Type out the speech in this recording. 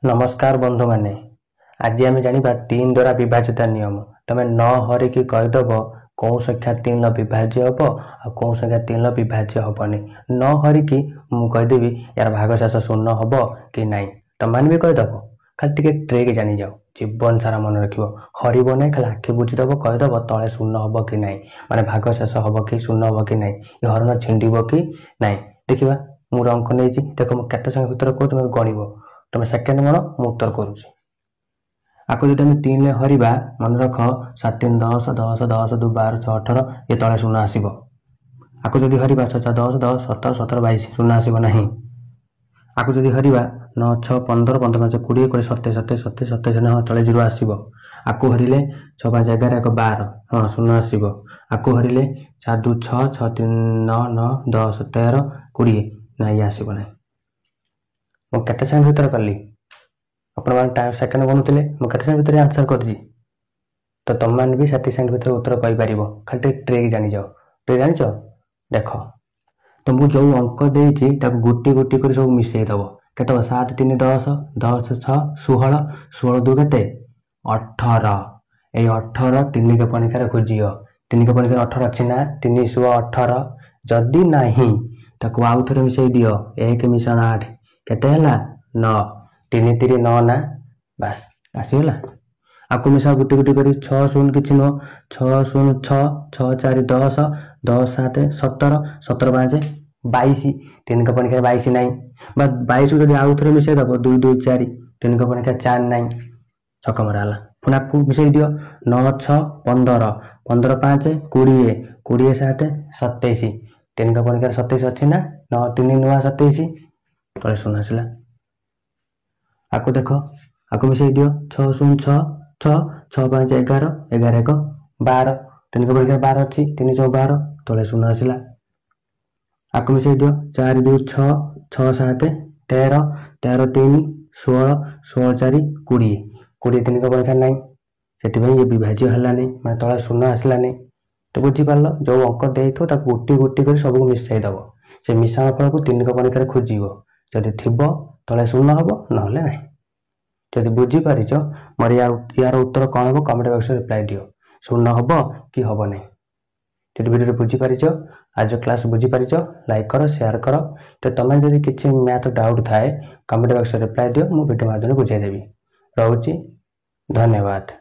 नमस्कार बंधु माने। आज आम जाना तीन द्वारा विभाजित नियम। तुम न हरिकी कहीदेव कौ संख्या तीन विभाज्य हम आ कौ संख्या तीन विभाज्य हेनी। न हरिकी मुझेदेवी यार भागशेष शून्य हम कि ना। तुम मैंने भी कहीदेव खाली टे ट्रिक जानी जाओ, जीवन सारा मन रख हरब ना। खाली आखि बुझीदेव कहीदेव तले शून्य हम कि ना, माने भागशेष हम कि शून्य हम कि ना, ये हरण छिंडब कि ना। देखा मुझे अंक नहीं देख मुझे समय भितर कह तुम गणव, तुम सेकेंड गण मु उत्तर करुच्ची। आपको जो तीन हरवा मन रख 7 3 10 10 10 2 12 6 18 ये तले शून्य आसो। आपको जब हरवा 6 6 10 10 17 17 22 शून्य आसो ना। आपको जब हरवा 9 6 15 15 5 20 20 27 27 27 27 हाँ तले 0 आसो। आपको हरिले 6 5 11 1 12 हाँ शून्य आसो। आपको हरिले 4 2 6 6 3 9 9 10 13 20 ना ये आसो ना। मुझे केते समय भितर कली अपन टाइम सेकेंड गणुले मुझे समय भितर आंसर कर तो तुम मैंने भी 7 सेकेंड भितर उत्तर कहीपर। खाली ट्रिक जानी जाओ। ट्रिक जान देख तुमको जो अंक देती गोटी गोटी कर सब मिसई दब के 7 3 10 10 6 16 16 2 के 18 ये 18 तीन के पणिकार खोज तीन के पणिकार 18 अच्छी ना 3 16 18 जदि नहीं ताको आउ थे मिसई दियो 1 मिश्रण 8 केते 9 3 3 9 ना बास आसीगला। आपको मिसा गुटी गुटी कर 6 0 कि नुह 6 0 6 6 4 10 10 7 17 17 5 22 तीन का पणिकार 22 नाई 22 को आउ थे मिसई दब 2 2 4 तीन का पणिकार 4 नाई छक मराला। पुणी आपको मिसई दियो 9 6 15 15 5 20 20 7 27 तीन का पणिकार 27 अच्छी ना 9 3 नुआ 27 तले शून्य आसला। आपको देख आपको मिसई दियो 6 0 6 6 6 5 11 11 1 12 तीन का पणिकार 12 अच्छी 3 6 12 तले शून्य आसला। आपको मिसई दियो 4 2 6 6 7 13 13 3 16 16 4 20 20 तीन का पणिकार नाई से ये विभाज्य है मैं तले शून्य आसलानी। तो बुझीपार जो अंक दे गोटी गोटी कर सब मिसई दब से मिश्रण फल को तीन का पणिकार खोज जदि थी तले शून्य हम ना ना। जदि बुझीपार मोर यार उत्तर कौन हम कमेंट बॉक्स में रिप्लाई दियो शून्य हम कि हम ना। जब वीडियो बुझीपार आज क्लास बुझीपार लाइक कर शेयर कर। तो तुम जब किसी मैथ डाउट थाए कमेंट बॉक्स में रिप्लाई दियो मु वीडियो माध्यम बुझाईदेवी। रोची धन्यवाद।